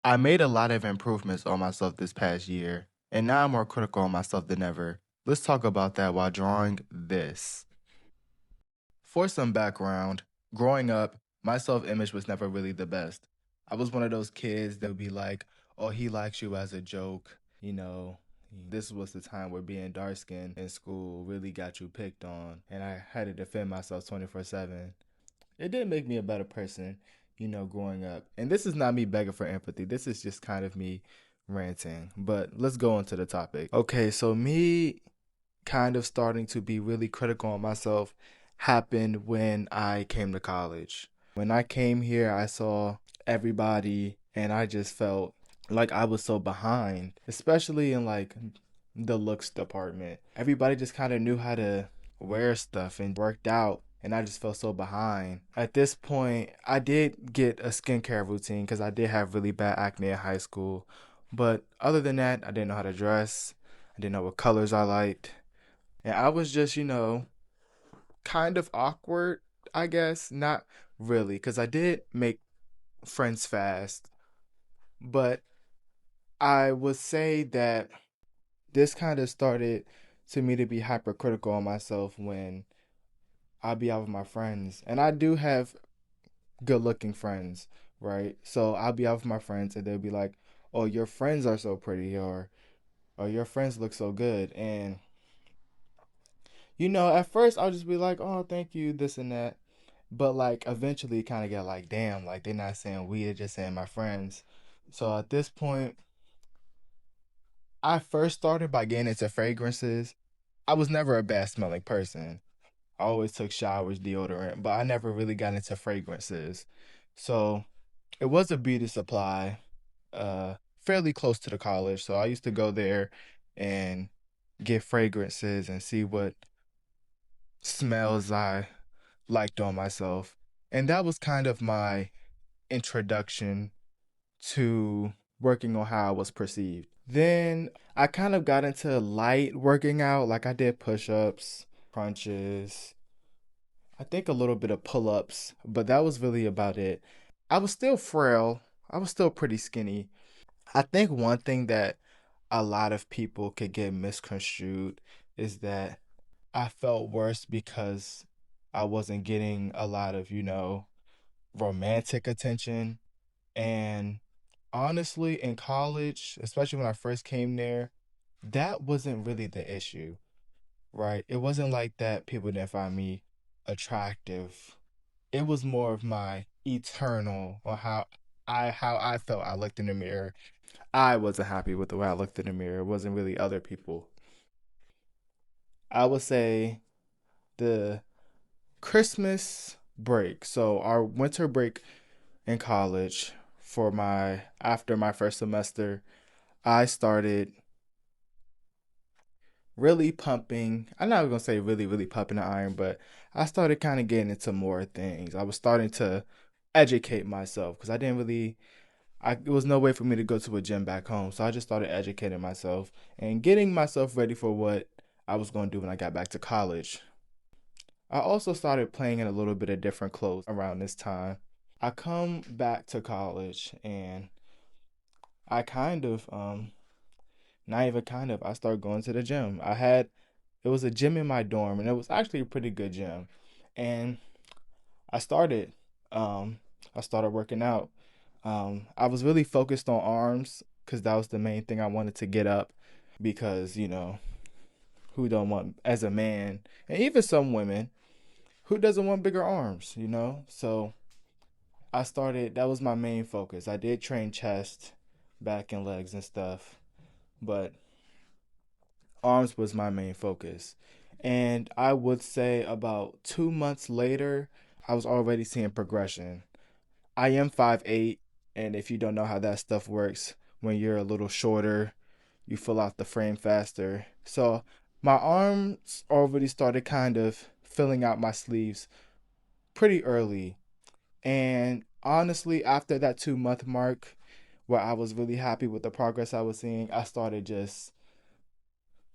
I made a lot of improvements on myself this past year, and now I'm more critical on myself than ever. Let's talk about that while drawing this. For some background, growing up, my self image was never really the best. I was one of those kids that would be like, oh, he likes you as a joke. This was the time where being dark skinned in school really got you picked on, and I had to defend myself 24/7. It did make me a better person, growing up. And this is not me begging for empathy. This is just kind of me ranting. But let's go into the topic. Okay, so me kind of starting to be really critical on myself happened when I came to college. When I came here, I saw everybody and I just felt like I was so behind, especially in like the looks department. Everybody just kind of knew how to wear stuff and worked out, and I just felt so behind. At this point, I did get a skincare routine because I did have really bad acne in high school. But other than that, I didn't know how to dress. I didn't know what colors I liked. And I was just, kind of awkward, I guess. Not really, because I did make friends fast. But I would say that this kind of started to me to be hypercritical on myself when I be out with my friends. And I do have good looking friends, right? So I'll be out with my friends and they'll be like, oh, your friends are so pretty, or your friends look so good. And at first I'll just be like, oh, thank you, this and that. But like eventually kind of get like, damn, like they're not saying we, they're just saying my friends. So at this point, I first started by getting into fragrances. I was never a bad smelling person. I always took showers, deodorant, but I never really got into fragrances. So it was a beauty supply, fairly close to the college. So I used to go there and get fragrances and see what smells I liked on myself. And that was kind of my introduction to working on how I was perceived. Then I kind of got into light working out, like I did push ups, crunches, I think a little bit of pull ups, but that was really about it. I was still frail, I was still pretty skinny. I think one thing that a lot of people could get misconstrued is that I felt worse because I wasn't getting a lot of, romantic attention. And honestly, in college, especially when I first came there, that wasn't really the issue, right? It wasn't like that people didn't find me attractive. It was more of my eternal or how I felt I looked in the mirror. I wasn't happy with the way I looked in the mirror. It wasn't really other people. I would say the Christmas break. So our winter break in college for my after my first semester, I started really pumping. I'm not gonna say really, really pumping the iron, but I started kind of getting into more things. I was starting to educate myself because I didn't really. It was no way for me to go to a gym back home, so I just started educating myself and getting myself ready for what I was going to do when I got back to college. I also started playing in a little bit of different clothes around this time. I come back to college and I kind of not even kind of I started going to the gym. It was a gym in my dorm and it was actually a pretty good gym. And I started um I started working out. I was really focused on arms because that was the main thing I wanted to get up because, who don't want as a man and even some women, who doesn't want bigger arms? So that was my main focus. I did train chest, back and legs and stuff, but arms was my main focus. And I would say about 2 months later, I was already seeing progression. I am 5'8", and if you don't know how that stuff works, when you're a little shorter, you fill out the frame faster. So my arms already started kind of filling out my sleeves pretty early. And honestly, after that 2 month mark, where I was really happy with the progress I was seeing, I started just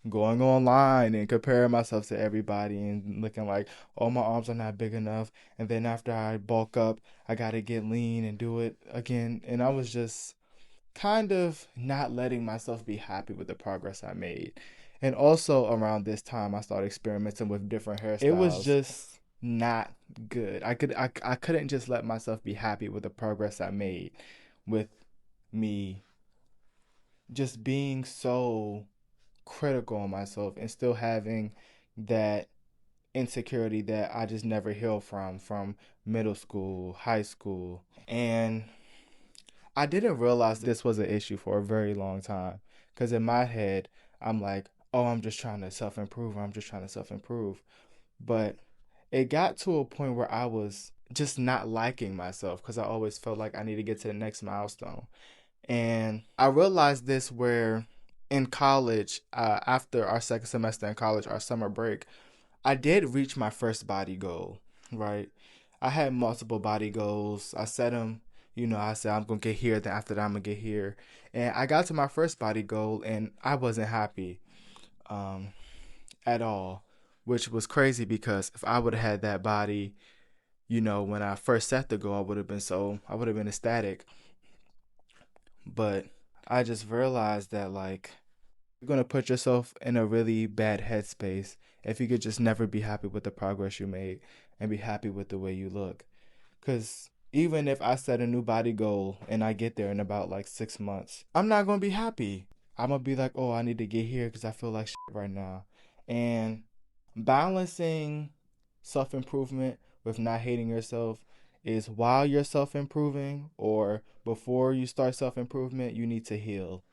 going online and comparing myself to everybody and looking like, oh, my arms are not big enough. And then after I bulk up, I got to get lean and do it again. And I was just kind of not letting myself be happy with the progress I made. And also around this time I started experimenting with different hairstyles. It was just not good. I couldn't just let myself be happy with the progress I made with me just being so critical on myself and still having that insecurity that I just never healed from middle school, high school. And I didn't realize this was an issue for a very long time because in my head, I'm like, oh, I'm just trying to self improve, or I'm just trying to self improve. But it got to a point where I was just not liking myself because I always felt like I need to get to the next milestone. And I realized this where in college, after our second semester in college, our summer break, I did reach my first body goal, right? I had multiple body goals. I set them, I said I'm gonna get here, then after that I'm gonna get here. And I got to my first body goal and I wasn't happy um, at all, which was crazy because if I would have had that body, when I first set the goal, I would have been ecstatic. But I just realized that like you're gonna put yourself in a really bad headspace if you could just never be happy with the progress you made and be happy with the way you look. Cause even if I set a new body goal and I get there in about like 6 months, I'm not gonna be happy. I'm gonna be like, oh, I need to get here because I feel like shit right now. And balancing self improvement with not hating yourself is while you're self improving or before you start self improvement, you need to heal.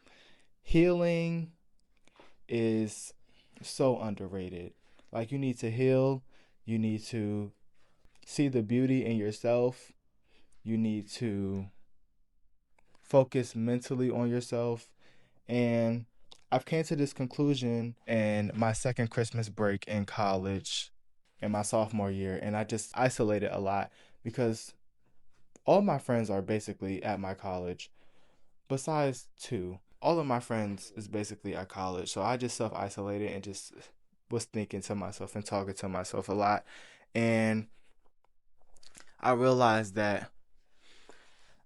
Healing is so underrated. Like, you need to heal, you need to see the beauty in yourself, you need to focus mentally on yourself. And I've came to this conclusion in my second Christmas break in college in my sophomore year, and I just isolated a lot because all my friends are basically at my college besides two. All of my friends is basically at college, so I just self isolated and just was thinking to myself and talking to myself a lot. And I realized that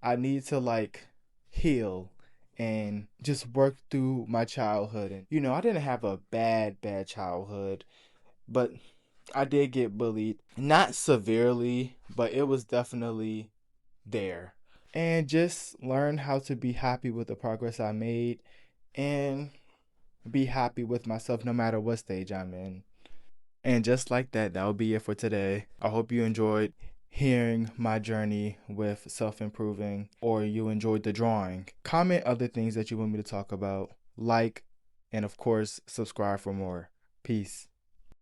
I need to like heal and just work through my childhood. And I didn't have a bad childhood, but I did get bullied. Not severely, but it was definitely there. And just learn how to be happy with the progress I made and be happy with myself no matter what stage I'm in. And just like that, that will be it for today. I hope you enjoyed hearing my journey with self improving or you enjoyed the drawing. Comment other things that you want me to talk about, like, and of course, subscribe for more. Peace.